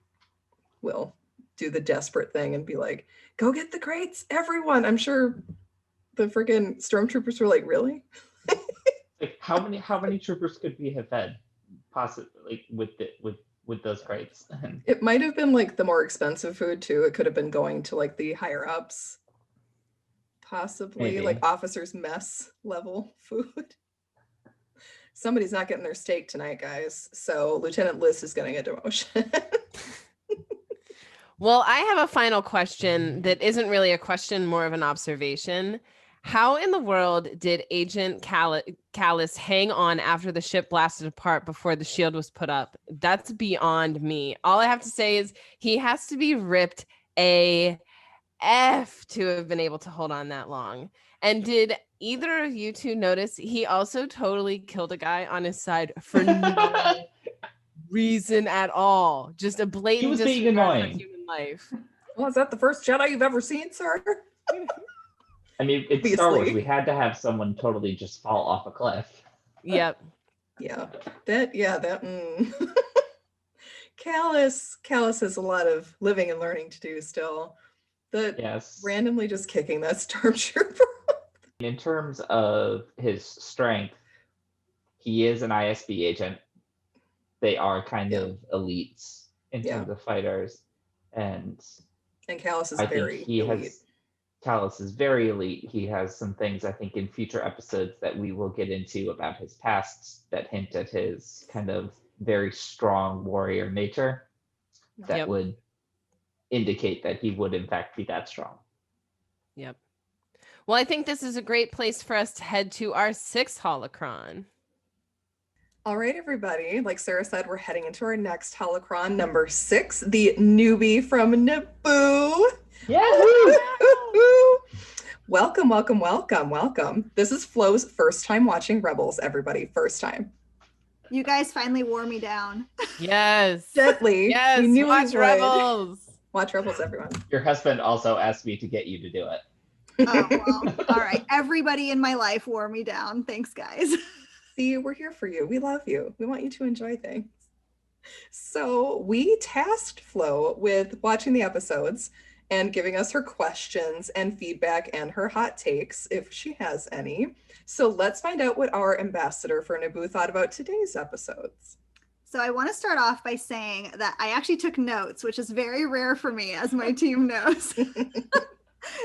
will do the desperate thing and be like, go get the crates, everyone. I'm sure the freaking stormtroopers were like, really? Like, how many troopers could we have fed, possibly, with those crates? It might have been like the more expensive food too. It could have been going to like the higher ups, possibly. Maybe. Like officers' mess level food. Somebody's not getting their steak tonight, guys. So Lieutenant Liz is getting a demotion. Well, I have a final question that isn't really a question, more of an observation. How in the world did Agent Callus hang on after the ship blasted apart before the shield was put up? That's beyond me. All I have to say is he has to be ripped AF to have been able to hold on that long. And did either of you two notice he also totally killed a guy on his side for no reason at all? Just a blatant being disregard for annoying. human life. Well, is that the first Jedi you've ever seen, sir? I mean, it's Star Wars. Obviously. We had to have someone totally just fall off a cliff. Yep. Yeah. Callus has a lot of living and learning to do still. Yes. Randomly just kicking that stormtrooper. In terms of his strength, he is an ISB agent. They are kind of elites in terms of fighters, and Callus is I very think he elite. has. Callus is very elite. He has some things, I think, in future episodes that we will get into about his past that hint at his kind of very strong warrior nature that would indicate that he would, in fact, be that strong. Yep. Well, I think this is a great place for us to head to our 6th holocron. All right, everybody. Like Sarah said, we're heading into our next holocron, number 6, the Newbie from Naboo. Yahoo! Welcome. This is Flo's first time watching Rebels, everybody. First time. You guys finally wore me down. Yes. Gently. Yes. We knew Watch we would. Rebels. Watch Rebels, everyone. Your husband also asked me to get you to do it. Oh, well. All right. Everybody in my life wore me down. Thanks, guys. See, we're here for you. We love you. We want you to enjoy things. So we tasked Flo with watching the episodes and giving us her questions and feedback and her hot takes, if she has any. So let's find out what our ambassador for Naboo thought about today's episodes. So I want to start off by saying that I actually took notes, which is very rare for me, as my team knows.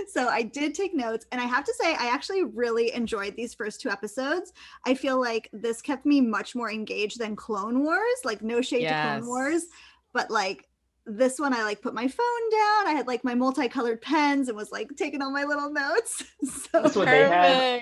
So I did take notes, and I have to say, I actually really enjoyed these first 2 episodes. I feel like this kept me much more engaged than Clone Wars, like no shade to Clone Wars, but like this one, I like put my phone down. I had like my multicolored pens and was like taking all my little notes. So That's what they had.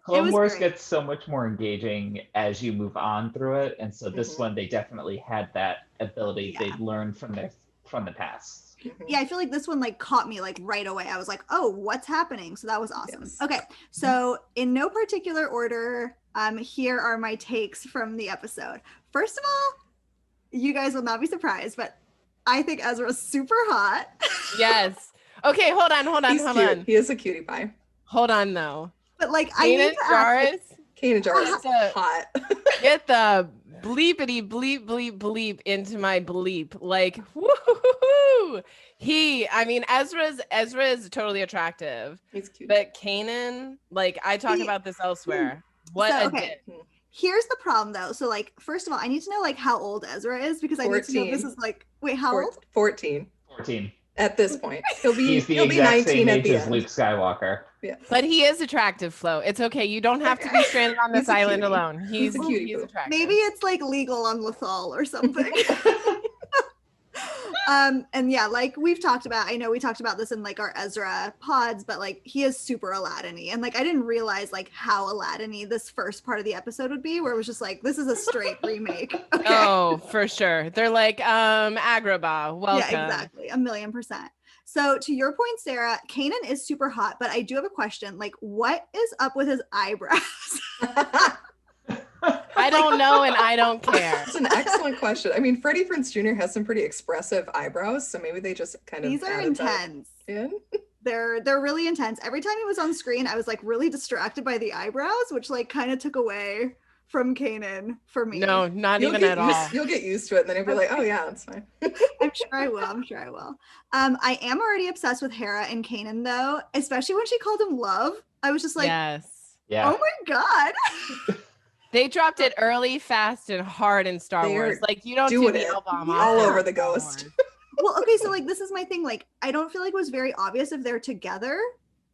Clone Wars great. gets so much more engaging as you move on through it, and so this one they definitely had that ability. They learned from the past. Yeah, I feel like this one like caught me like right away. I was like, oh, what's happening? So that was awesome. Yes. Okay, so in no particular order, here are my takes from the episode. First of all, you guys will not be surprised, but I think Ezra's super hot. Yes. Okay, hold on. He's cute. He is a cutie pie. Hold on, though. But like, I need to ask, Kanan Jar is hot. Get the bleepity bleep bleep bleep into my bleep. Like, woo-hoo-hoo-hoo. Ezra is totally attractive. He's cute. But Kanan, like, I talk about this elsewhere. What a dick. Here's the problem though. So like, first of all, I need to know like how old Ezra is because I need to know if this is like, wait, how old? 14. 14. At this point. He'll be 19 same at age the as end. Luke Skywalker. Yeah. But he is attractive, Flo. It's okay. You don't have to be stranded on this island alone. He's attractive. Maybe it's like legal on Lothal or something. And yeah, like we've talked about, I know we talked about this in like our Ezra pods, but like he is super Aladdin-y. And like I didn't realize like how Aladdin-y this first part of the episode would be, where it was just like, this is a straight remake. Okay. Oh, for sure. They're like, Agrabah, welcome. Yeah, exactly. 1,000,000%. So to your point, Sarah, Kanan is super hot, but I do have a question. Like, what is up with his eyebrows? I don't know, and I don't care. That's an excellent question. I mean, Freddie Prinze Jr. has some pretty expressive eyebrows, so maybe they just kind of These are intense. They're really intense. Every time he was on screen, I was like really distracted by the eyebrows, which like kind of took away from Kanan for me. No, not even at all. You'll get used to it, and then you'll be like, oh yeah, that's fine. I'm sure I will. I am already obsessed with Hera and Kanan though, especially when she called him love. I was just like, yes. Yeah. Oh my God. They dropped it early, fast, and hard in Star Wars. Like, you don't do the L-bomb all over the Ghost. Well, okay, so like this is my thing. Like, I don't feel like it was very obvious if they're together,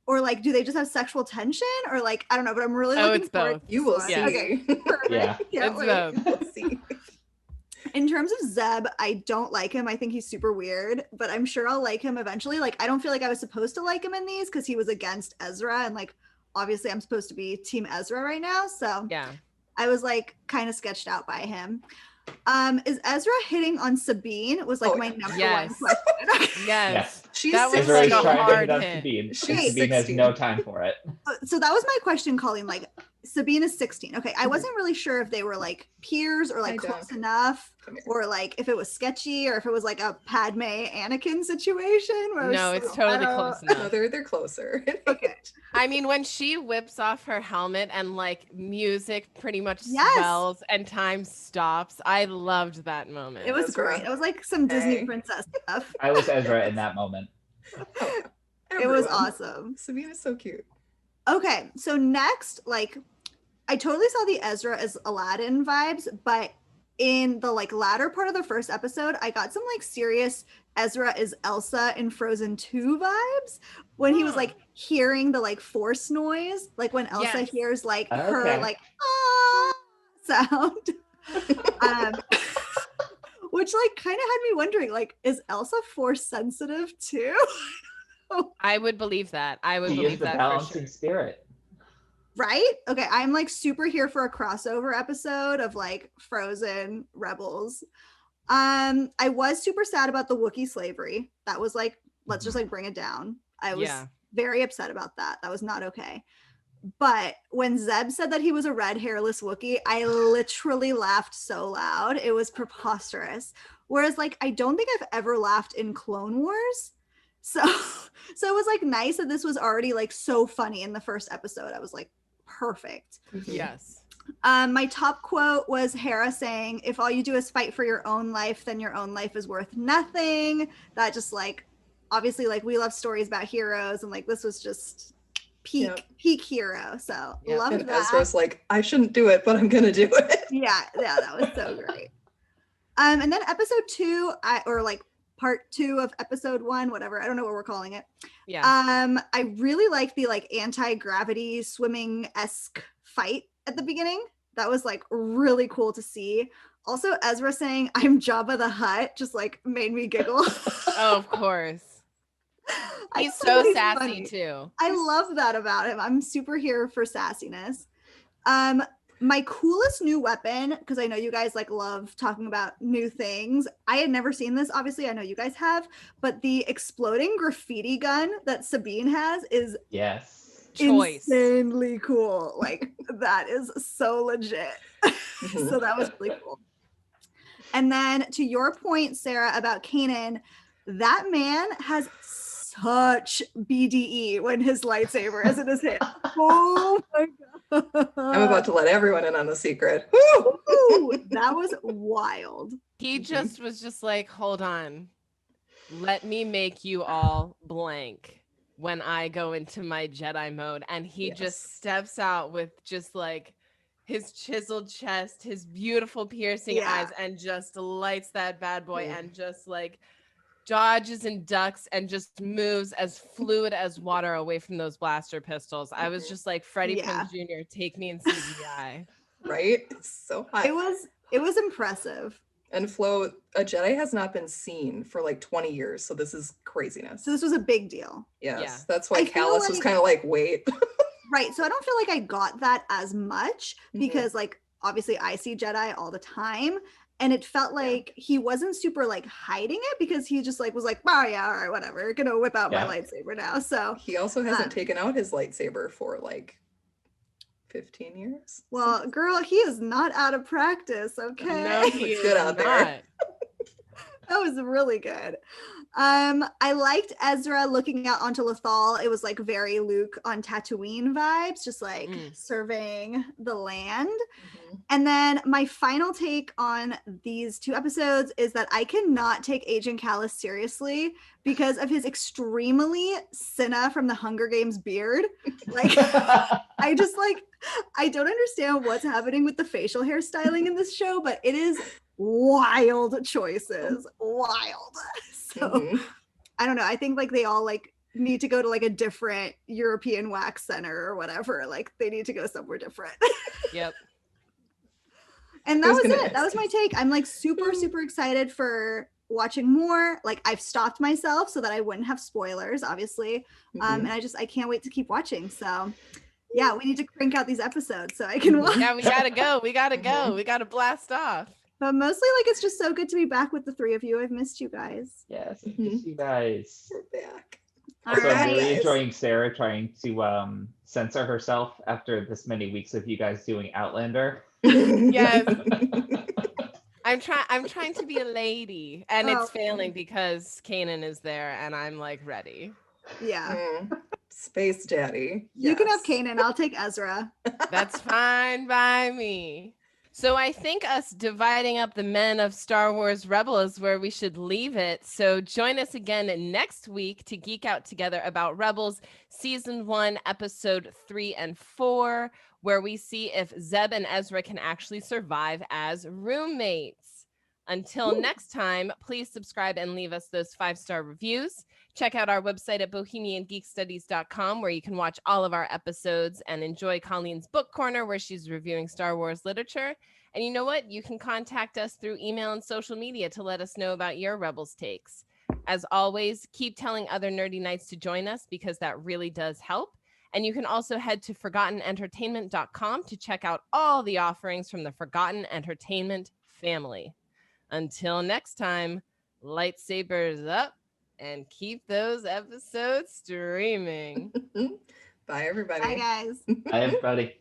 or like, do they just have sexual tension, or like, I don't know. But I'm really looking it's forward. You will see. Okay. Yeah. It's both. We'll see. In terms of Zeb, I don't like him. I think he's super weird, but I'm sure I'll like him eventually. Like, I don't feel like I was supposed to like him in these because he was against Ezra, and like, obviously, I'm supposed to be Team Ezra right now. So yeah. I was like kind of sketched out by him. Is Ezra hitting on Sabine? Was like my number one question. Yes. She's that was Ezra like is a trying to hard hit on hit. Sabine. She's Sabine has 16. no time for it. So that was my question, Colleen. Like, Sabine is 16. Okay, I wasn't really sure if they were like peers or like close enough, or like if it was sketchy or if it was like a Padme Anakin situation. Where No, it's totally close enough. No, they're closer. Okay. I mean, when she whips off her helmet and like music pretty much swells and time stops, I loved that moment. It was great. It was like some Disney princess stuff. I was Ezra in that moment. It was awesome. Sabine is so cute. Okay, so next, like, I totally saw the Ezra as Aladdin vibes, but in the like latter part of the first episode, I got some like serious Ezra is Elsa in Frozen 2 vibes when he was like hearing the like force noise, like when Elsa hears like her like ah sound, which like kind of had me wondering, like, is Elsa force sensitive too? I would believe that. I would He believe is the that balancing for sure. spirit. Right? Okay, I'm like super here for a crossover episode of like Frozen Rebels. I was super sad about the Wookiee slavery. That was like, let's just like bring it down. I was very upset about that. That was not okay. But when Zeb said that he was a red hairless Wookiee, I literally laughed so loud. It was preposterous. Whereas like, I don't think I've ever laughed in Clone Wars. So it was like nice that this was already like so funny in the first episode. I was like, perfect. Yes. My top quote was Hera saying, if all you do is fight for your own life, then your own life is worth nothing. That just like, obviously like we love stories about heroes, and like this was just peak hero. So love that. Ezra's like, I shouldn't do it, but I'm gonna do it. Yeah, that was so great. And then episode 2, or like part 2 of episode 1, whatever, I don't know what we're calling it. I really like the like anti-gravity swimming-esque fight at the beginning. That was like really cool to see. Also, Ezra saying I'm Jabba the Hutt just like made me giggle. Oh, of course. He's so sassy funny. Too. I love that about him. I'm super here for sassiness. My coolest new weapon, because I know you guys like love talking about new things. I had never seen this. Obviously, I know you guys have, but the exploding graffiti gun that Sabine has is insanely cool. Like that is so legit. So that was really cool. And then to your point, Sarah, about Kanan, that man has such BDE when his lightsaber is in his hand. Oh my god. I'm about to let everyone in on the secret. Woo! Ooh, that was wild. He just was just like, hold on. Let me make you all blank when I go into my Jedi mode. And he just steps out with just like his chiseled chest, his beautiful piercing eyes, and just lights that bad boy and just like dodges and ducks and just moves as fluid as water away from those blaster pistols. I was just like, Freddie Prinze Jr., take me in CGI. Right? It's so hot. It was impressive. And Flo, a Jedi has not been seen for like 20 years, so this is craziness. So this was a big deal. Yes, that's why Callus was kind of like, wait. Right, so I don't feel like I got that as much because like obviously I see Jedi all the time, and it felt like he wasn't super like hiding it because he just like was like, oh yeah, all right, whatever, gonna whip out my lightsaber now. So he also hasn't taken out his lightsaber for like 15 years. Well, girl, he is not out of practice, okay? No, he is good out there. That was really good. I liked Ezra looking out onto Lothal. It was like very Luke on Tatooine vibes, just like surveying the land. And then my final take on these 2 episodes is that I cannot take Agent Callus seriously because of his extremely Cinna from the Hunger Games beard. Like, I just like, I don't understand what's happening with the facial hairstyling in this show, but it is wild choices. Wild. So I don't know. I think like they all like need to go to like a different European wax center or whatever. Like they need to go somewhere different. Yep. And that was it. That was my take. I'm like super excited for watching more. Like I've stopped myself so that I wouldn't have spoilers, obviously. And I can't wait to keep watching. So yeah, we need to crank out these episodes so I can watch. Yeah, we gotta go. We gotta blast off. But mostly like it's just so good to be back with the 3 of you. I've missed you guys. Yes, I miss you guys. We're back. Also, I'm really enjoying Sarah trying to censor herself after this many weeks of you guys doing Outlander. Yes. I'm trying to be a lady, and it's failing because Kanan is there, and I'm like ready. Yeah. Space Daddy. You can have Kanan. I'll take Ezra. That's fine by me. So I think us dividing up the men of Star Wars Rebel is where we should leave it. So join us again next week to geek out together about Rebels Season 1, Episode 3 and 4, where we see if Zeb and Ezra can actually survive as roommates. Until next time, please subscribe and leave us those 5-star reviews. Check out our website at bohemiangeekstudies.com, where you can watch all of our episodes and enjoy Colleen's Book Corner, where she's reviewing Star Wars literature. And you know what? You can contact us through email and social media to let us know about your Rebels takes. As always, keep telling other nerdy knights to join us because that really does help. And you can also head to ForgottenEntertainment.com to check out all the offerings from the Forgotten Entertainment family. Until next time, lightsabers up and keep those episodes streaming. Bye, everybody. Bye, guys. Bye, everybody.